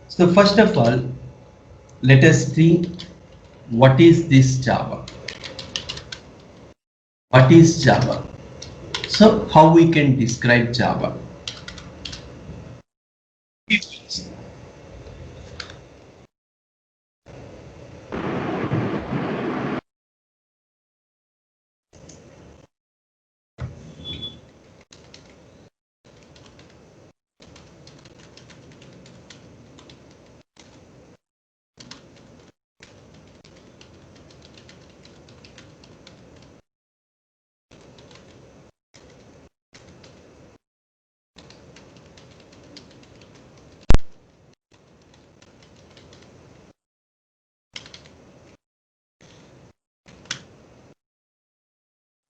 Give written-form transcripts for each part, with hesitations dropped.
So first of all, let us see what is this Java. What is Java? So how we can describe Java?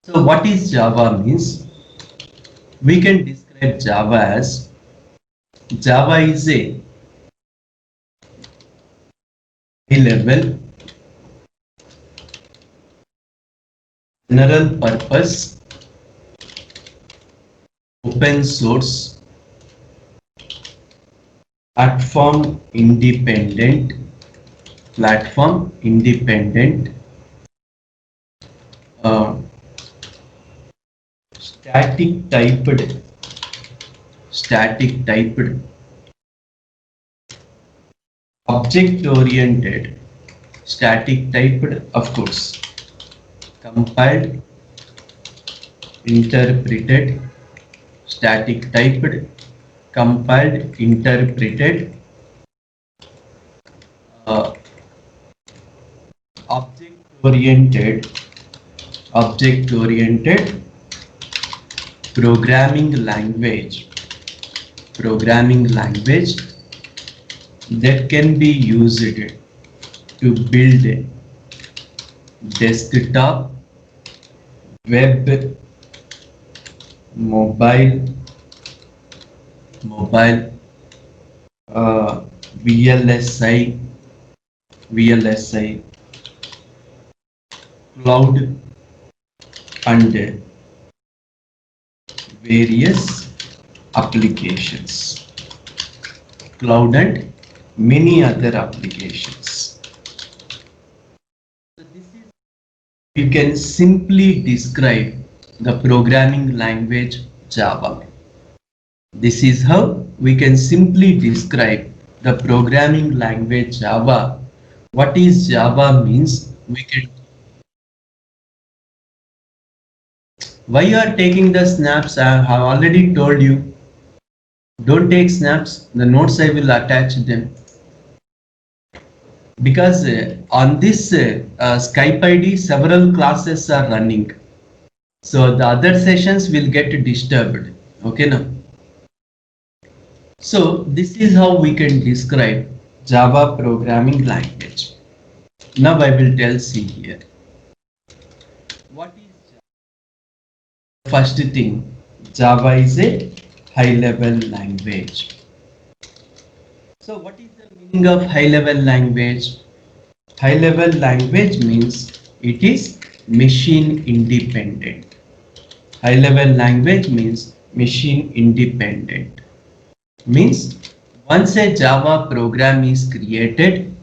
So what is Java means? We can describe Java as Java is a high level general purpose open source platform independent uh, static typed object oriented static typed, of course, compiled, interpreted, static typed, compiled, interpreted, uh, object oriented object oriented programming language that can be used to build desktop, web, mobile, uh, VLSI, VLSI, cloud, and various applications, cloud and many other applications. So this is, you can simply describe the programming language Java. This is how we can simply describe the programming language Java. What is Java means? We can. Why you are taking the snaps? I have already told you. Don't take snaps. The notes I will attach them. Because on this Skype ID several classes are running, so the other sessions will get disturbed. Okay now. So this is how we can describe Java programming language. Now I will tell, see here, what is Java? First thing, Java is a high level language. So what is the meaning of high level language? High level language means it is machine independent. High level language means machine independent. Means once a Java program is created,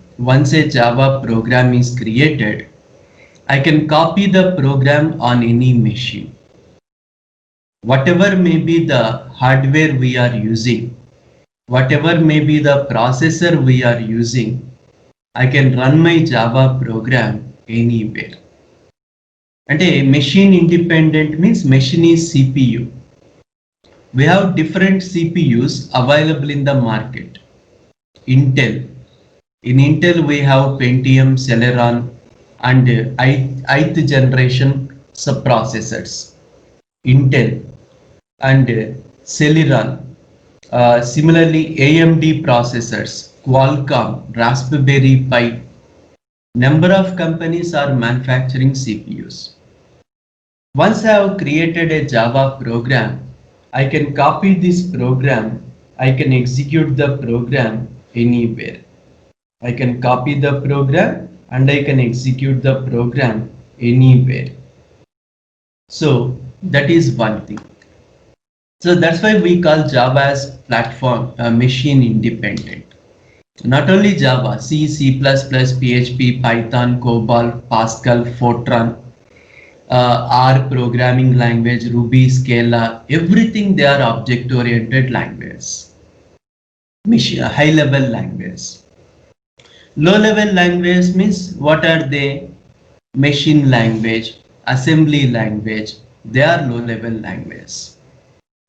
I can copy the program on any machine. Whatever may be the hardware we are using, whatever may be the processor we are using, I can run my Java program anywhere. And a machine independent means machine is CPU. We have different CPUs available in the market. Intel. In Intel we have Pentium, Celeron and ith generation subprocessors. Intel and Celeron. Similarly AMD processors, Qualcomm, Raspberry Pi. Number of companies are manufacturing CPUs. Once I have created a Java program, I can copy this program, I can execute the program anywhere. I can copy the program and I can execute the program anywhere. So that is one thing. So that's why we call Java as platform machine independent. Not only Java, C, C++, PHP, Python, COBOL, Pascal, Fortran, R programming language, Ruby, Scala, everything they are object-oriented languages, high-level language. Low-level language means what are they? Machine language, assembly language, they are low-level language.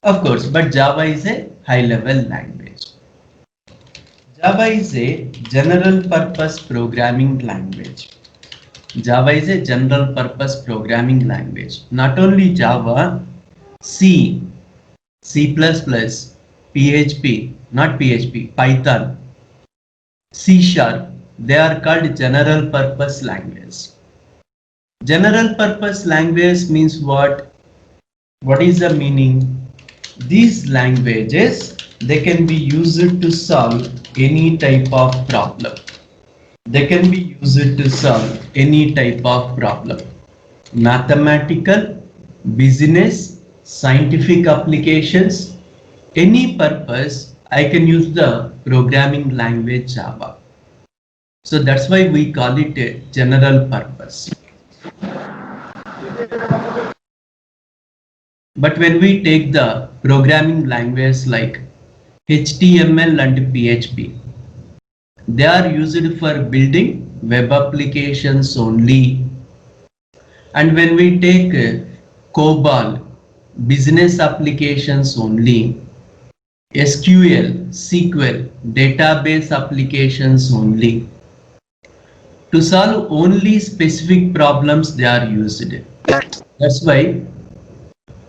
Of course, but Java is a high-level language. Java is a general purpose programming language. Java is a general purpose programming language. Not only Java, C, C++, PHP, not PHP, Python, C Sharp, they are called general purpose language. General purpose language means what? What is the meaning? These languages, they can be used to solve any type of problem. They can be used to solve any type of problem. Mathematical, business, scientific applications, any purpose, I can use the programming language Java. So that's why we call it a general purpose. But when we take the programming language like HTML and PHP, they are used for building web applications only. And when we take COBOL, business applications only, SQL, SQL, database applications only. To solve only specific problems they are used. That's why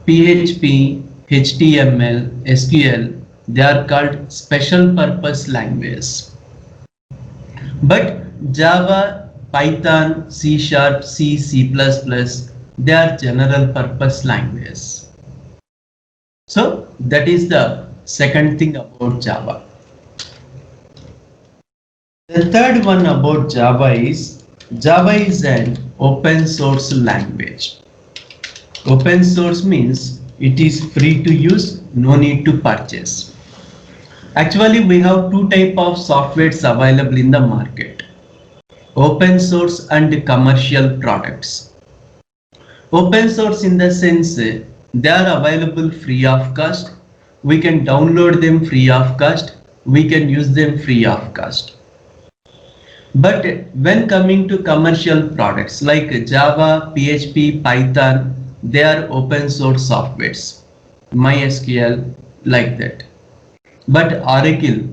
PHP, HTML, SQL, they are called special purpose languages. But Java, Python, C Sharp, C, C++, they are general purpose languages. So that is the second thing about Java. The third one about Java is an open source language. Open source means it is free to use, no need to purchase. Actually, we have two types of softwares available in the market: open source and commercial products. Open source in the sense they are available free of cost. We can download them free of cost. We can use them free of cost. But when coming to commercial products like Java, PHP, Python, they are open source softwares. MySQL, like that. But Oracle,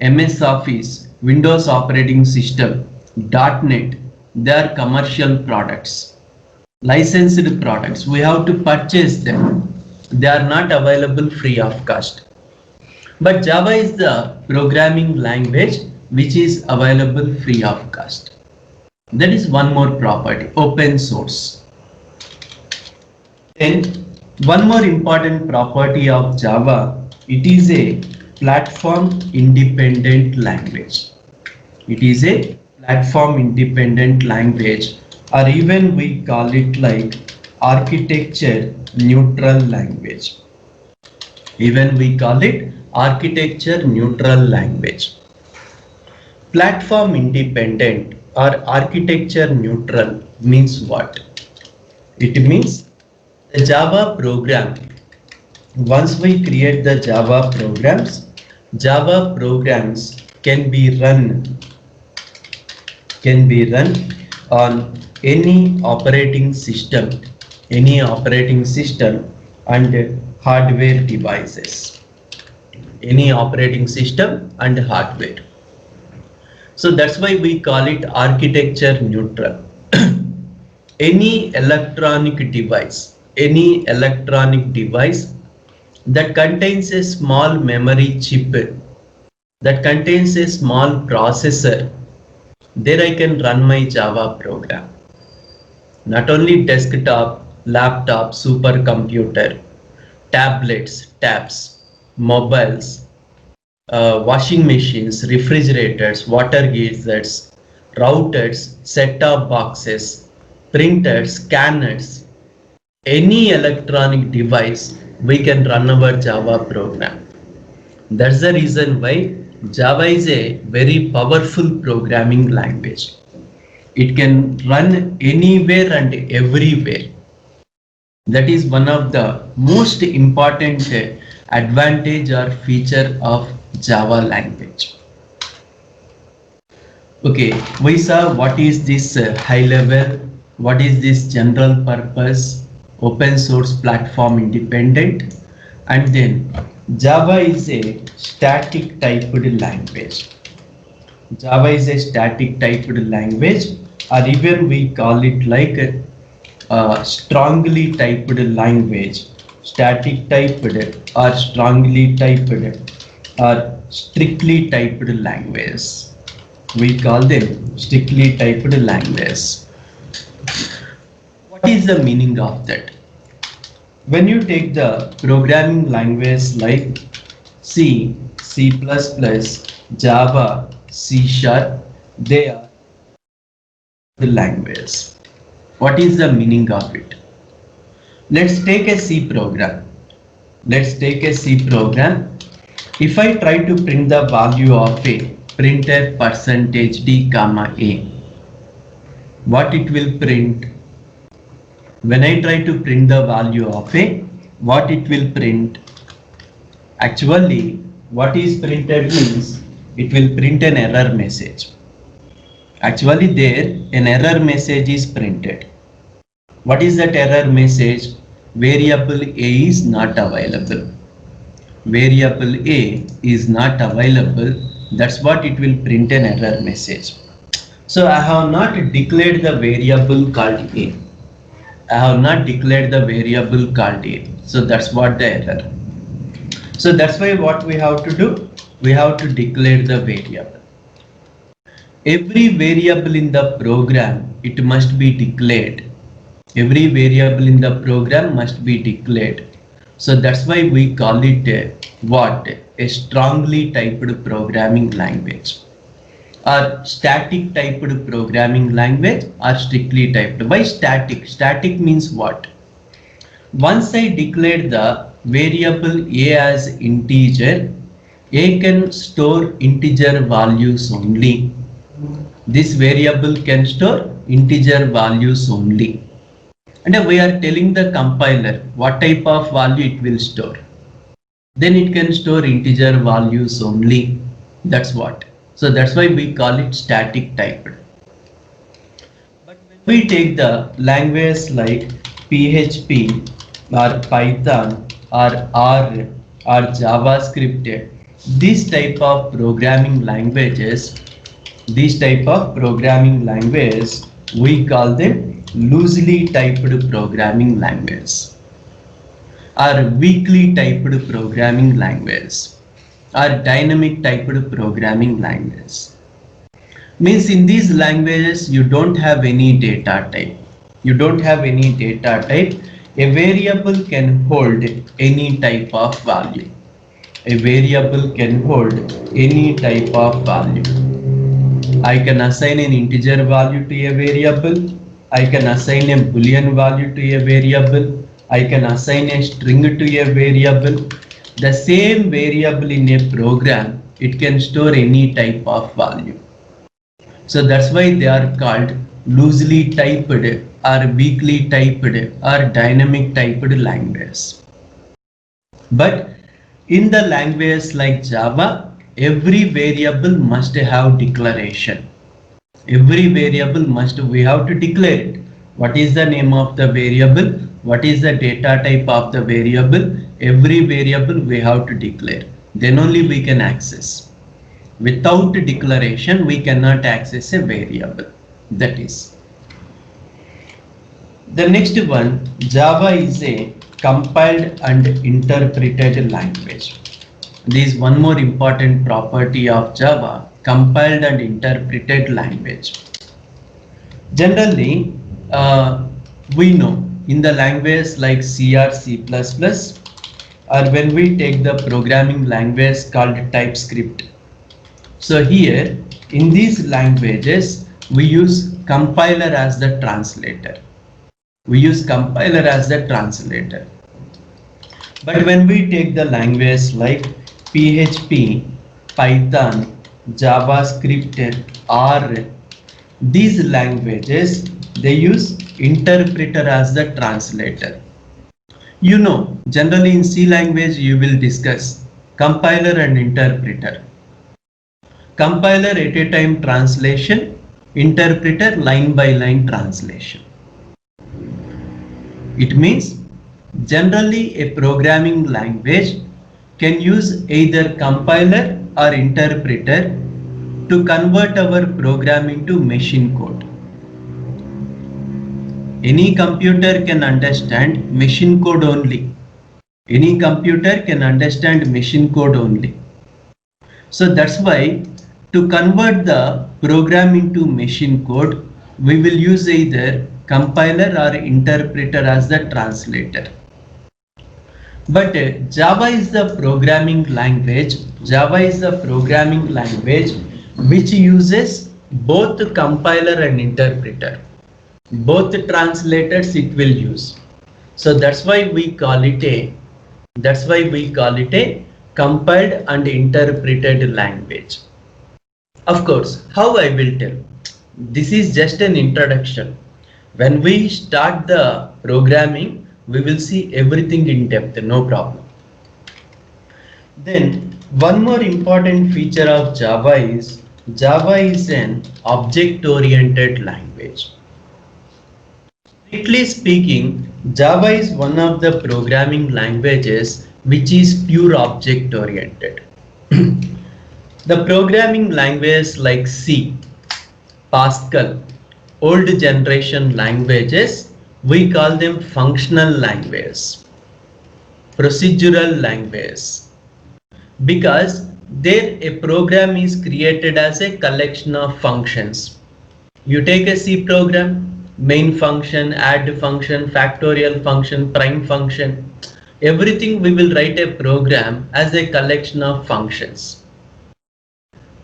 MS Office, Windows operating system, .NET, they are commercial products, licensed products. We have to purchase them. They are not available free of cost. But Java is the programming language which is available free of cost. That is one more property, open source. Then one more important property of Java, it is a platform independent language. It is a platform independent language, or even we call it like architecture neutral language. Even we call it architecture neutral language. Platform independent or architecture neutral means what? It means the Java program, once we create the Java programs can be run on any operating system and hardware devices. Any operating system and hardware. So that's why we call it architecture neutral. Any electronic device that contains a small memory chip, that contains a small processor, there I can run my Java program. Not only desktop, laptop, supercomputer, tablets, tabs, mobiles, washing machines, refrigerators, water geysers, routers, set-top boxes, printers, scanners, any electronic device we can run our Java program. That's the reason why Java is a very powerful programming language. It can run anywhere and everywhere. That is one of the most important advantage or feature of Java language. Okay, we saw what is this high level, what is this general purpose, open source platform independent, and then Java is a static typed language. Java is a static typed language, or even we call it like a strongly typed language, static typed or strongly typed or strictly typed language. We call them strictly typed language. What is the meaning of that? When you take the programming language like C, C++, Java, C Sharp, they are the language. What is the meaning of it? Let's take a C program. Let's take a C program. If I try to print the value of a printf %d comma a, what it will print? When I try to print the value of a, what it will print? Actually, what is printed means it will print an error message. Actually, there an error message is printed. What is that error message? Variable a is not available. Variable a is not available. That's what it will print an error message. So I have not declared the variable called a. I have not declared the variable called a. So that's what the error. So that's why what we have to do? We have to declare the variable. Every variable in the program, it must be declared. Every variable in the program must be declared. So that's why we call it what? A strongly typed programming language, or static typed programming language, or strictly typed. Why static? Static means what? Once I declare the variable a as integer, a can store integer values only. This variable can store integer values only. And we are telling the compiler what type of value it will store. Then it can store integer values only. That's what. So that's why we call it static typed. But when we take the language like PHP or Python or R or JavaScript, this type of programming languages, we call them loosely typed programming language, or weakly typed programming language, or dynamic typed programming language. Means in these languages you don't have any data type. You don't have any data type. A variable can hold any type of value. A variable can hold any type of value. I can assign an integer value to a variable. I can assign a boolean value to a variable. I can assign a string to a variable. The same variable in a program, it can store any type of value. So that's why they are called loosely typed or weakly typed or dynamic typed language. But in the language like Java, every variable must have declaration. Every variable we have to declare it. What is the name of the variable? What is the data type of the variable? Every variable we have to declare. Then only we can access. Without declaration, we cannot access a variable. That is. The next one, Java is a compiled and interpreted language. This is one more important property of Java, compiled and interpreted language. Generally, we know in the language like C or C++, or when we take the programming language called TypeScript. So here in these languages, we use compiler as the translator. We use compiler as the translator. But when we take the language like PHP Python, JavaScript, R, these languages, they use interpreter as the translator. You know, generally in C language you will discuss compiler and interpreter. Compiler at a time translation, interpreter line by line translation. It means generally a programming language can use either compiler or interpreter to convert our program into machine code. Any computer can understand machine code only. Any computer can understand machine code only. So that's why to convert the program into machine code, we will use either compiler or interpreter as the translator. But Java is the programming language. Java is the programming language which uses both compiler and interpreter. Both translators it will use. So that's why we call it a compiled and interpreted language. Of course, how I will tell? This is just an introduction. When we start the programming, we will see everything in depth, no problem. Then one more important feature of Java is an object-oriented language. Strictly speaking, Java is one of the programming languages which is pure object-oriented. The programming languages like C, Pascal, old generation languages, we call them functional languages, procedural languages, because there a program is created as a collection of functions. You take a C program, main function, add function, factorial function, prime function, everything we will write a program as a collection of functions.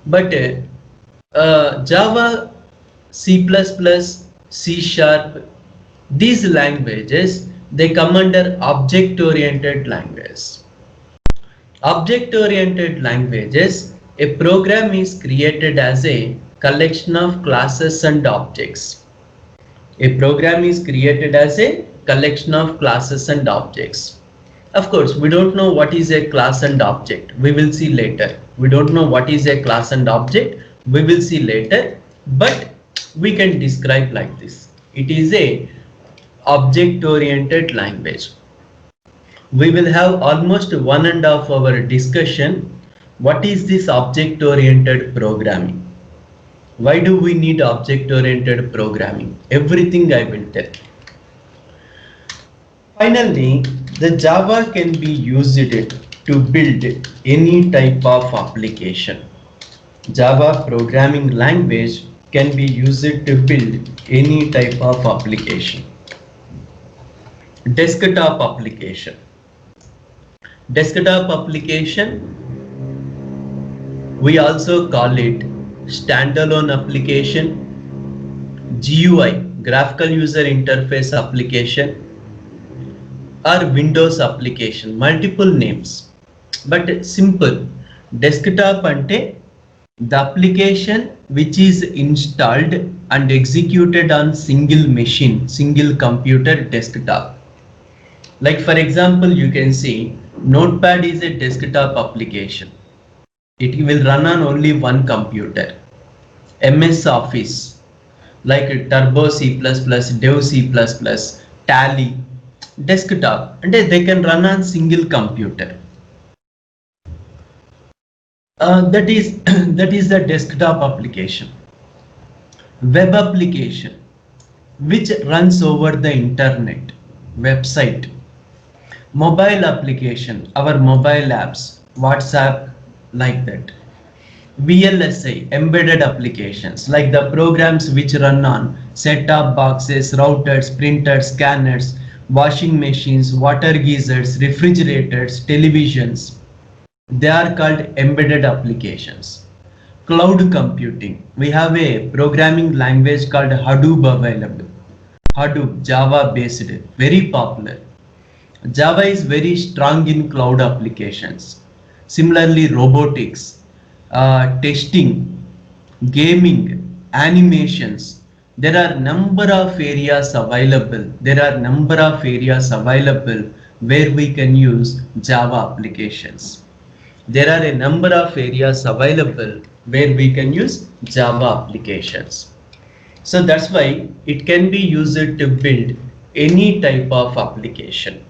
But Java, C++, C Sharp, these languages, they come under object-oriented languages. Object-oriented languages, a program is created as a collection of classes and objects. A program is created as a collection of classes and objects. Of course, we don't know what is a class and object. We will see later. We don't know what is a class and object. We will see later. But we can describe like this. It is a object-oriented language. We will have almost 1.5 hour discussion. What is this object-oriented programming? Why do we need object-oriented programming? Everything I will tell. Finally, the Java can be used to build any type of application. Java programming language can be used to build any type of application. Desktop application. Desktop application, we also call it standalone application, GUI, graphical user interface application, or Windows application, multiple names, but simple. Desktop ante the application which is installed and executed on single machine, single computer desktop. Like for example, you can see Notepad is a desktop application. It will run on only one computer. MS Office, like Turbo C++, Dev C++, Tally, desktop, and they can run on single computer. That is the desktop application. Web application, which runs over the internet, website. Mobile application, our mobile apps, WhatsApp, like that. VLSI, embedded applications, like the programs which run on set-top boxes, routers, printers, scanners, washing machines, water geysers, refrigerators, televisions. They are called embedded applications. Cloud computing, we have a programming language called Hadoop available. Hadoop, Java based, very popular. Java is very strong in cloud applications. Similarly, robotics. testing, gaming, animations. There are number of areas available. There are number of areas available where we can use Java applications. There are a number of areas available where we can use Java applications. So that's why it can be used to build any type of application.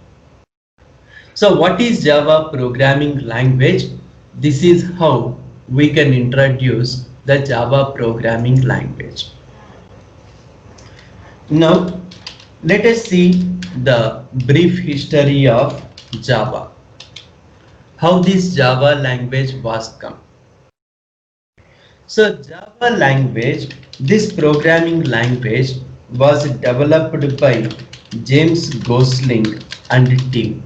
So what is Java programming language? This is how we can introduce the Java programming language. Now let us see the brief history of Java. How this Java language was come. So Java language, this programming language was developed by James Gosling and team.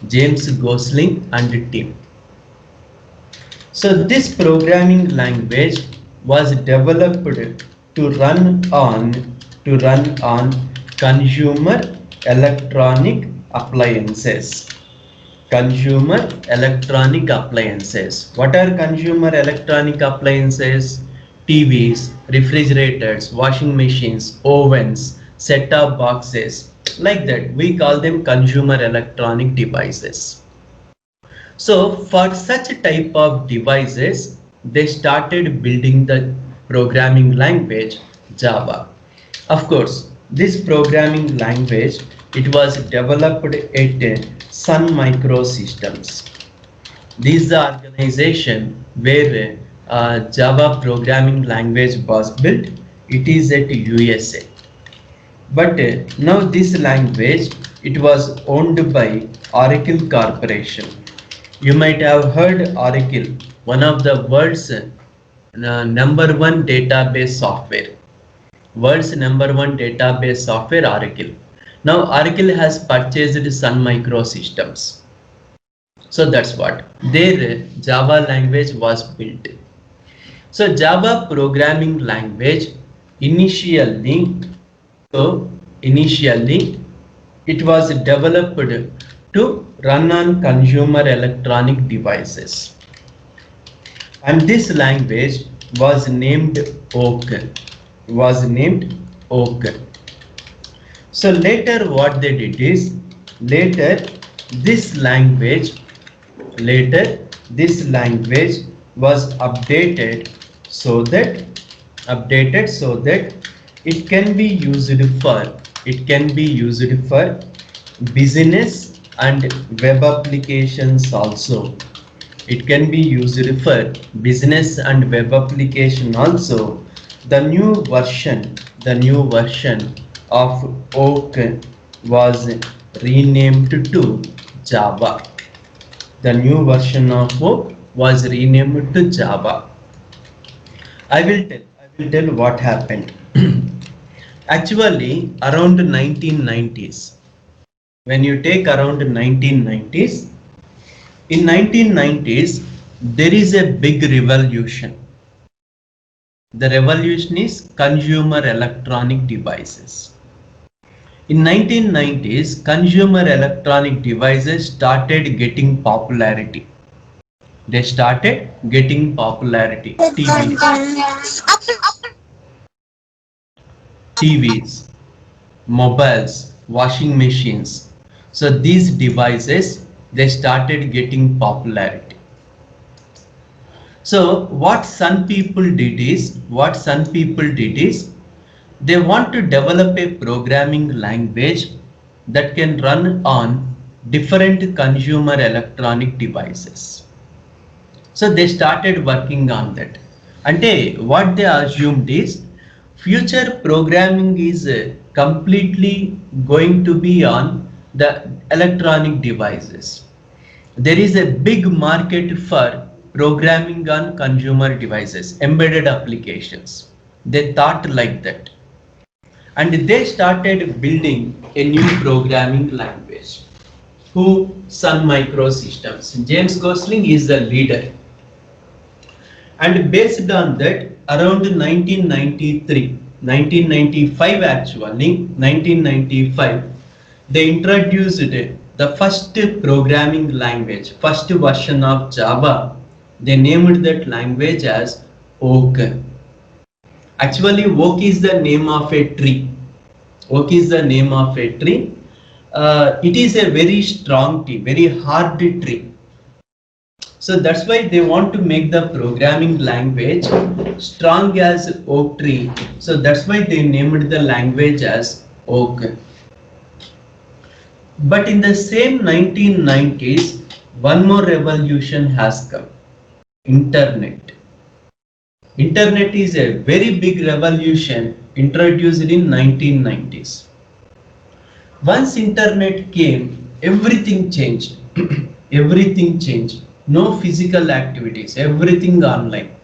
James Gosling and team. So this programming language was developed to run on consumer electronic appliances. Consumer electronic appliances. What are consumer electronic appliances? TVs, refrigerators, washing machines, ovens, set-top boxes, like that. We call them consumer electronic devices. So for such type of devices, they started building the programming language Java. Of course, this programming language, it was developed at Sun Microsystems. This is the organization where Java programming language was built. It is at USA. But now this language, it was owned by Oracle Corporation. You might have heard Oracle, one of the world's number one database software. World's number one database software, Oracle. Now Oracle has purchased Sun Microsystems. So that's what their Java language was built. So Java programming language initially it was developed to run on consumer electronic devices. And this language was named Oak. So later what they did is, later this language was updated so that it can be used for business and web applications also. It can be used for business and web application also. The new version of Oak was renamed to Java. The new version of Oak was renamed to Java. I will tell what happened. Actually, around 1990s, when you take around 1990s, in 1990s, there is a big revolution. The revolution is consumer electronic devices. In 1990s, consumer electronic devices started getting popularity. They started getting popularity. TVs, mobiles, washing machines. So these devices, they started getting popularity. So what Sun people did is, they want to develop a programming language that can run on different consumer electronic devices. So they started working on that. And what they assumed is, future programming is completely going to be on the electronic devices. There is a big market for programming on consumer devices, embedded applications. They thought like that. And they started building a new programming language. Who? Sun Microsystems. James Gosling is the leader. And based on that, around 1995 actually, 1995, they introduced the first programming language, first version of Java, They named that language as Oak. Actually, oak is the name of a tree. Oak is the name of a tree. It is a very strong tree, very hard tree. So that's why they want to make the programming language strong as oak tree. So that's why they named the language as Oak. But in the same 1990s, one more revolution has come. Internet. Internet is a very big revolution introduced in 1990s. Once internet came, everything changed. Everything changed. No physical activities, everything online.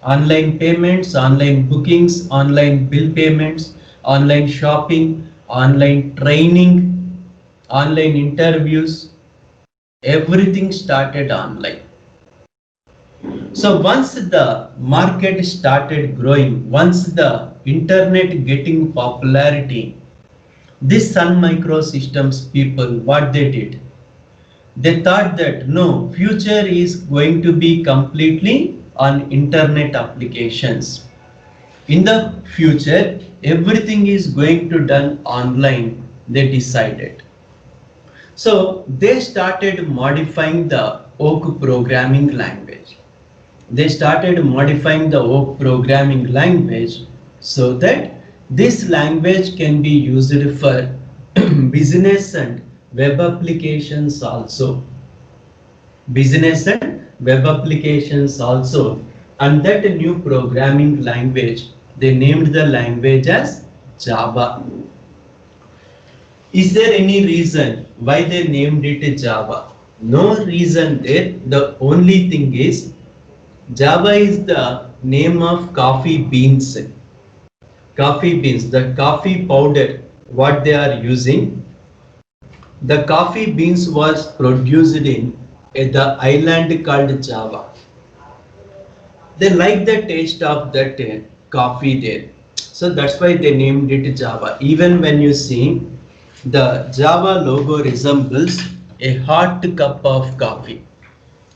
Online payments, online bookings, online bill payments, online shopping, online training, online interviews, everything started online. So once the market started growing, once the internet getting popularity, this Sun Microsystems people, what they did, they thought that no, future is going to be completely on internet applications. In the future, everything is going to done online, they decided. So they started modifying the Oak programming language. They started modifying the Oak programming language so that this language can be used for business and web applications also. Business and web applications also. And that new programming language, they named the language as Java. Is there any reason why they named it Java? No reason there. The only thing is Java is the name of coffee beans. Coffee beans, the coffee powder, what they are using. The coffee beans was produced in the island called Java. They like the taste of that coffee there. So that's why they named it Java. Even when you see the Java logo resembles a hot cup of coffee.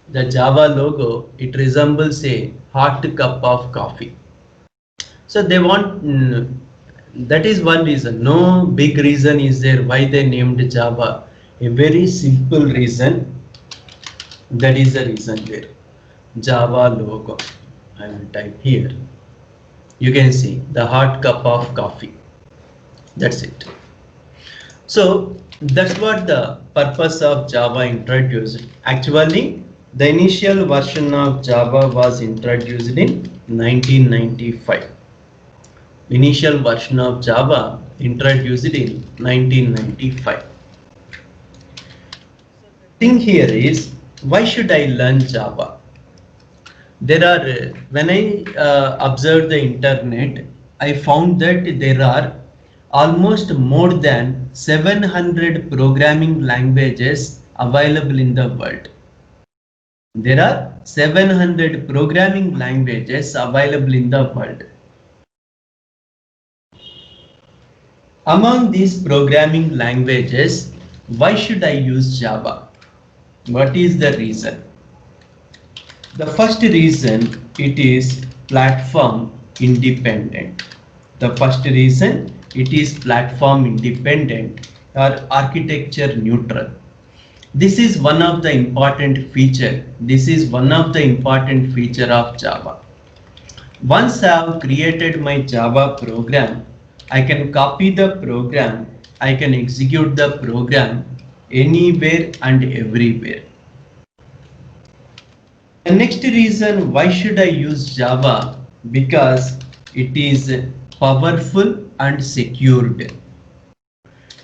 The Java logo, it resembles a hot cup of coffee. So they want, that is one reason. No big reason is there why they named Java. A very simple reason. That is the reason there. Java logo. I will type here. You can see the hot cup of coffee. That's it. So that's what the purpose of Java introduced. Actually, the initial version of Java was introduced in 1995. Initial version of Java introduced in 1995. Thing here is, why should I learn Java? There are, when I observed the internet, I found that there are almost more than 700 programming languages available in the world. There are 700 programming languages available in the world. Among these programming languages, why should I use Java? What is the reason? The first reason, it is platform independent. The first reason, it is platform independent or architecture neutral. This is one of the important feature. This is one of the important feature of Java. Once I have created my Java program, I can copy the program, I can execute the program anywhere and everywhere. The next reason why should I use Java? Because it is powerful and secured.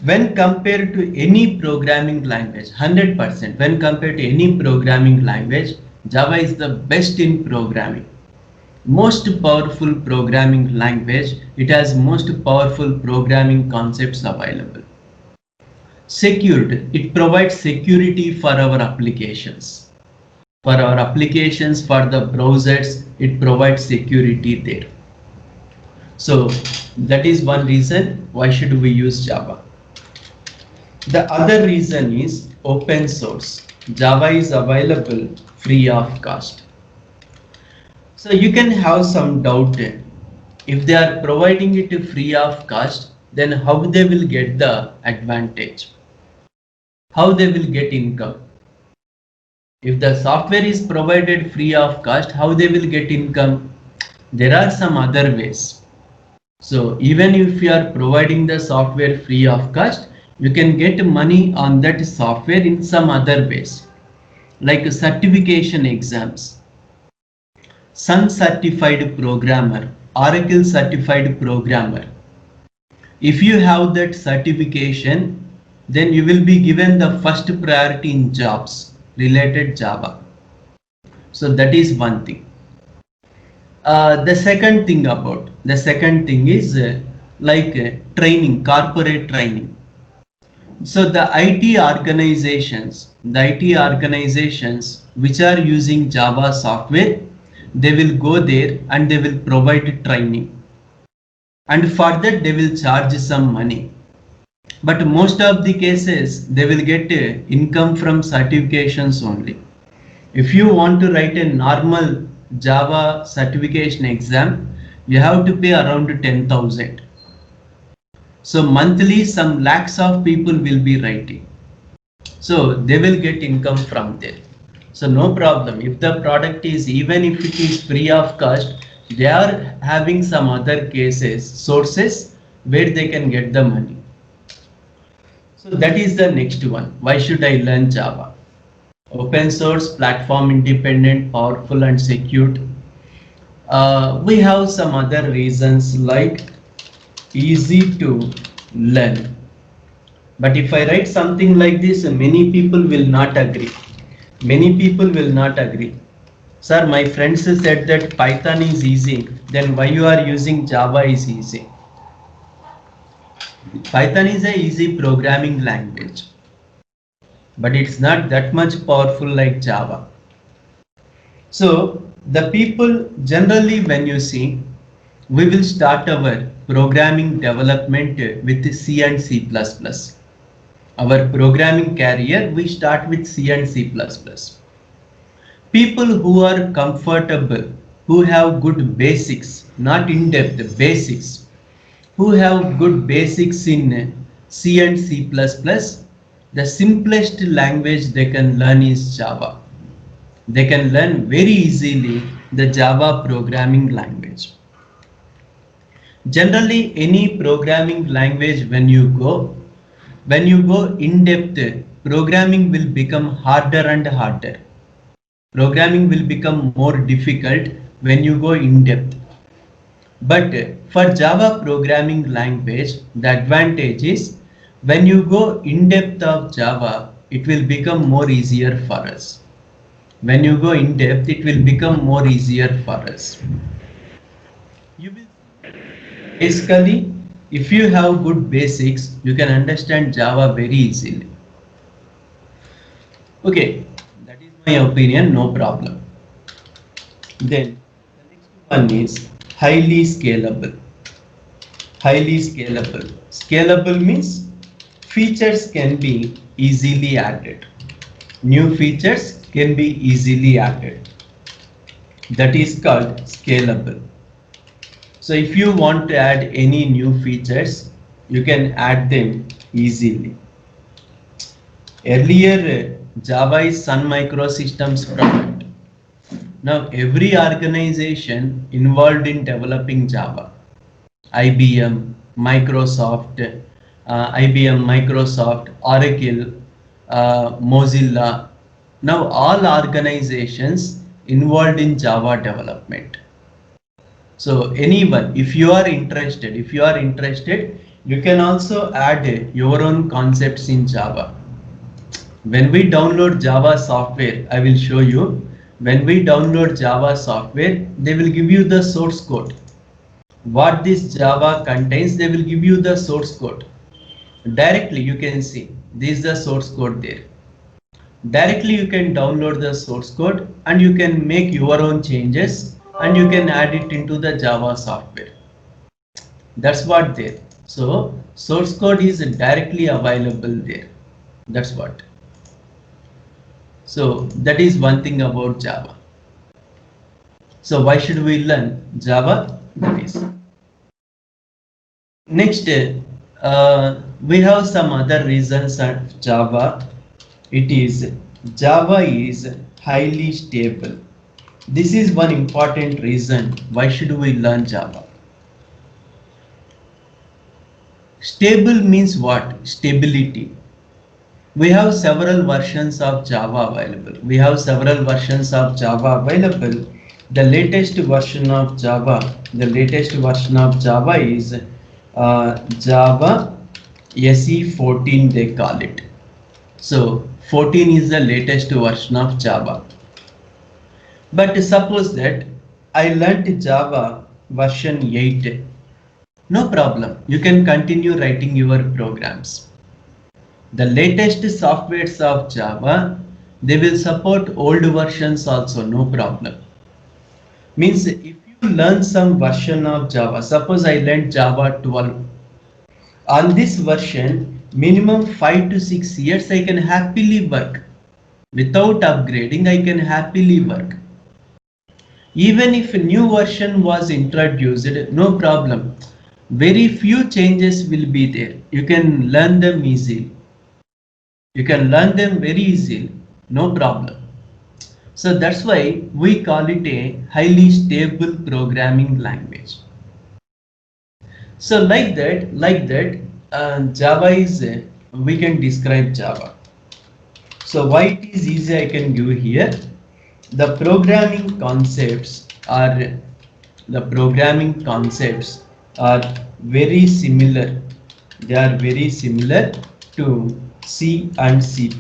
When compared to any programming language, 100%, when compared to any programming language, Java is the best in programming. Most powerful programming language, it has most powerful programming concepts available. Secured, it provides security for our applications. For our applications, for the browsers, it provides security there. So that is one reason why should we use Java. The other reason is open source. Java is available free of cost. So you can have some doubt. If they are providing it free of cost, then how they will get the advantage? How they will get income? If the software is provided free of cost, how they will get income? There are some other ways. So even if you are providing the software free of cost, you can get money on that software in some other ways, like certification exams. Sun certified programmer, Oracle certified programmer. If you have that certification, then you will be given the first priority in jobs related Java. So that is one thing. The second thing is training, corporate training. So the IT organizations which are using Java software, they will go there and they will provide training, and for that they will charge some money. But most of the cases they will get income from certifications only. If you want to write a normal Java certification exam, you have to pay around 10,000. So monthly some lakhs of people will be writing. So they will get income from there. So no problem. If the product is, even if it is free of cost, they are having some other cases, sources where they can get the money. So that is the next one. Why should I learn Java? Open source, platform independent, powerful and secure. We have some other reasons like easy to learn. But if I write something like this, many people will not agree. Many people will not agree. Sir, my friends said that Python is easy, then why you are using Java is easy? Python is a easy programming language, but it's not that much powerful like Java. So the people generally, when you see, we will start our programming development with C and C++. Our programming career, we start with C and C++. People who are comfortable, who have good basics, not in-depth basics, who have good basics in C and C++, the simplest language they can learn is Java. They can learn very easily the Java programming language. Generally, any programming language, when you go in depth, programming will become harder and harder. Programming will become more difficult when you go in depth. But for Java programming language, the advantage is when you go in depth of Java, it will become more easier for us. When you go in depth, it will become more easier for us. You will basically, if you have good basics, you can understand Java very easily. Okay, that is my opinion, no problem. Then the next one is highly scalable. Highly scalable. Scalable means features can be easily added. New features can be easily added. That is called scalable. So if you want to add any new features, you can add them easily. Earlier, Java is Sun Microsystems product. Now every organization involved in developing Java, IBM, Microsoft, Oracle, Mozilla. Now all organizations involved in Java development. So anyone, if you are interested, you can also add your own concepts in Java. When we download Java software, I will show you. When we download Java software, they will give you the source code. What this Java contains, they will give you the source code. Directly you can see, this is the source code there. Directly you can download the source code and you can make your own changes and you can add it into the Java software. That's what there. So source code is directly available there. That's what. So that is one thing about Java. So why should we learn Java? That is. Next, we have some other reasons of Java. It is Java is highly stable. This is one important reason why should we learn Java. Stable means what? Stability. We have several versions of Java available. The latest version of Java is Java SE14 they call it. So 14 is the latest version of Java. But suppose that I learnt Java version 8. No problem. You can continue writing your programs. The latest softwares of Java, they will support old versions also, no problem. Means if you learn some version of Java, suppose I learned Java 12. On this version, minimum 5 to 6 years I can happily work. Without upgrading, I can happily work. Even if a new version was introduced, no problem. Very few changes will be there. You can learn them easily. You can learn them very easily, no problem. So that's why we call it a highly stable programming language. So like that, Java is, we can describe Java. So why it is easy I can give here. The programming concepts are very similar. They are very similar to C and C++.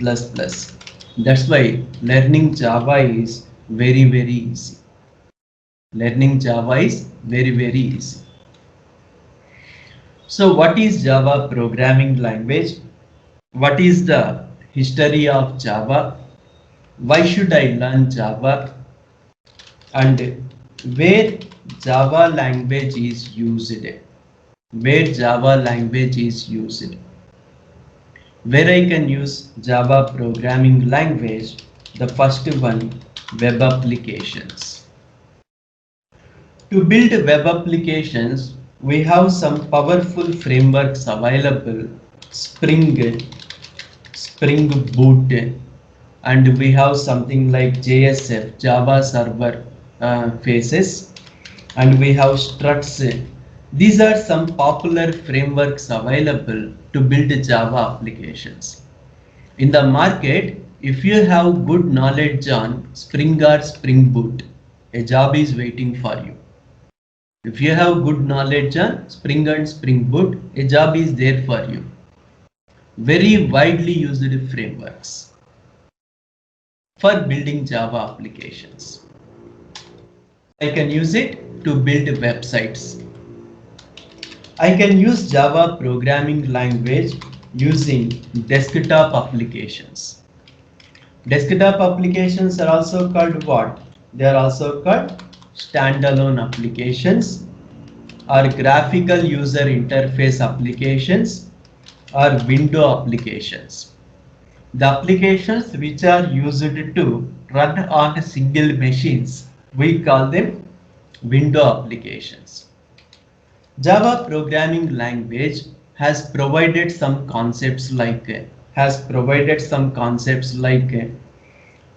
That's why learning Java is very easy. Learning Java is very easy. So what is Java programming language? What is the history of Java? Why should I learn Java? And where Java language is used? Where Java language is used? Where I can use Java programming language? The first one, web applications. To build web applications, we have some powerful frameworks available. Spring Boot, and we have something like JSF, Java Server Faces, and we have Struts. These are some popular frameworks available to build Java applications. In the market, if you have good knowledge on Spring or Spring Boot, a job is waiting for you. If you have good knowledge on Spring and Spring Boot, a job is there for you. Very widely used frameworks for building Java applications. I can use it to build websites. I can use Java programming language using desktop applications. Desktop applications are also called what? They are also called standalone applications, or graphical user interface applications, or window applications. The applications which are used to run on single machines, we call them window applications. Java programming language has provided some concepts like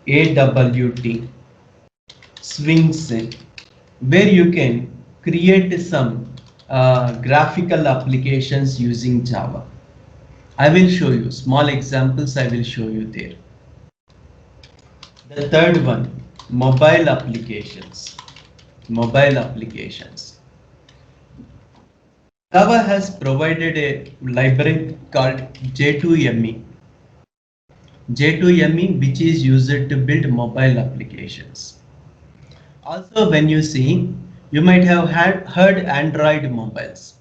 AWT, swings, where you can create some graphical applications using Java. I will show you small examples. I will show you there. The third one, mobile applications. Java has provided a library called J2ME. J2ME, which is used to build mobile applications. Also, when you see, you might have heard Android mobiles.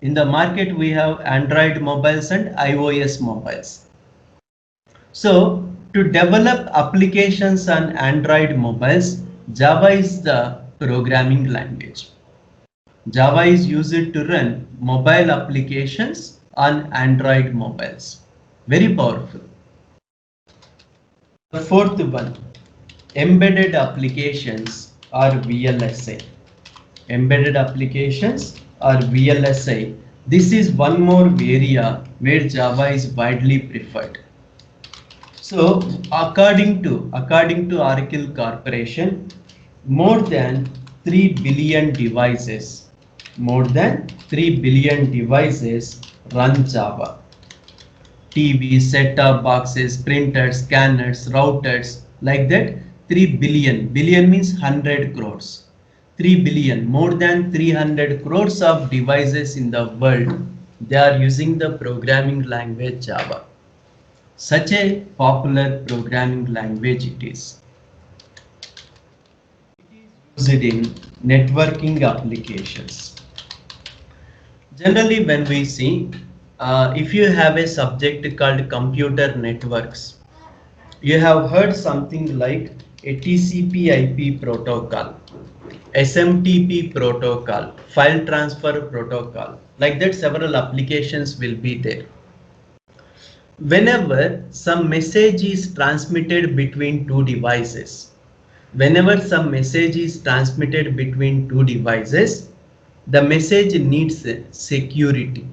In the market, we have Android mobiles and iOS mobiles. So, to develop applications on Android mobiles, Java is the programming language. Java is used to run mobile applications on Android mobiles. Very powerful. The fourth one, embedded applications or VLSI. Embedded applications or VLSI. This is one more area where Java is widely preferred. So according to Oracle Corporation, more than 3 billion devices, more than 3 billion devices run Java. TV, set-top boxes, printers, scanners, routers, like that. 3 billion. Billion means 100 crores. 3 billion, more than 300 crores of devices in the world, they are using the programming language Java. Such a popular programming language it is. Used in networking applications. Generally, when we see, if you have a subject called computer networks, you have heard something like a TCP/IP protocol, SMTP protocol, file transfer protocol. Like that, several applications will be there. Whenever some message is transmitted between two devices, whenever some message is transmitted between two devices, the message needs security.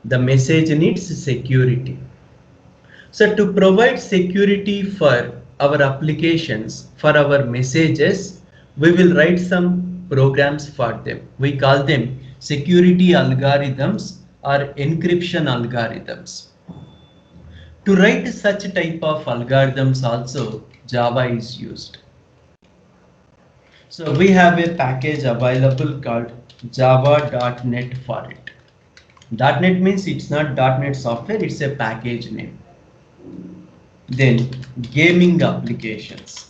The message needs security. So to provide security for our applications, for our messages, we will write some programs for them. We call them security algorithms or encryption algorithms. To write such type of algorithms also, Java is used. So we have a package available called java.net for it. .NET means it's not .NET software, it's a package name. Then gaming applications.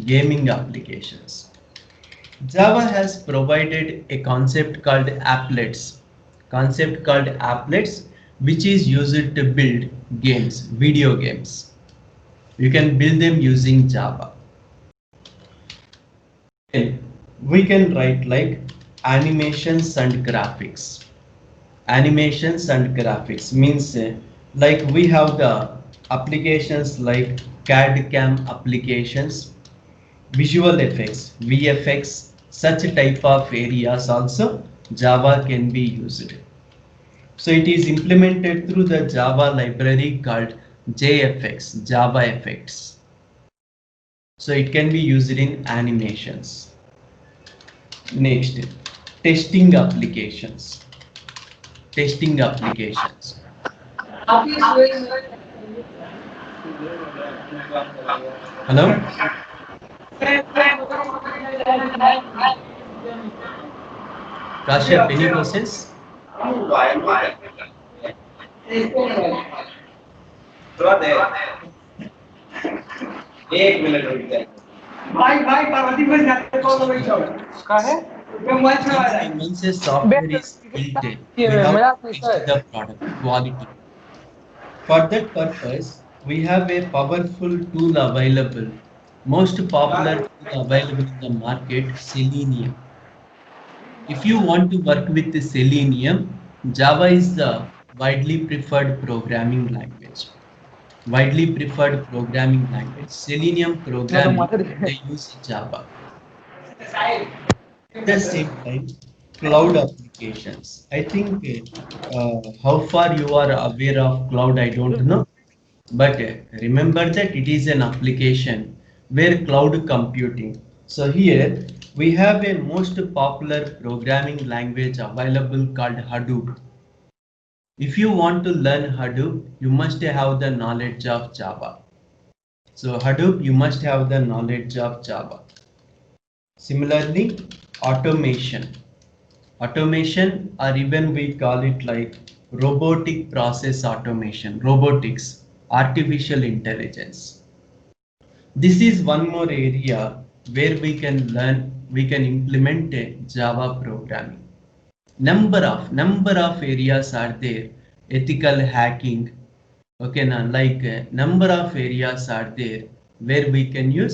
Gaming applications. Java has provided a concept called applets. Concept called applets, which is used to build games, video games. You can build them using Java. Then we can write like animations and graphics. Animations and graphics means like we have the applications like CAD CAM applications, visual effects, VFX, such type of areas also Java can be used. So it is implemented through the Java library called JFX, Java Effects. So it can be used in animations. Next, testing applications. Testing applications. Hello? Kashyap, any questions? एक minute रुक जाए भाई भाई पार्वती में जाते call हो गई का है once a software is built we have to test the product quality. For that purpose we have a powerful tool available, most popular tool available in the market, Selenium. If you want to work with the Selenium, Java is the widely preferred programming language. Widely preferred programming language. Selenium programming, they use Java. At the same time, cloud applications. I think how far you are aware of cloud, I don't know. But remember that it is an application where cloud computing. So here we have a most popular programming language available called Hadoop. If you want to learn Hadoop, you must have the knowledge of Java. So Hadoop, you must have the knowledge of Java. Similarly, automation. Automation, or even we call it like robotic process automation, robotics, artificial intelligence. This is one more area where we can learn, we can implement a Java programming. Number of areas are there. Ethical hacking, okay, now like number of areas are there where we can use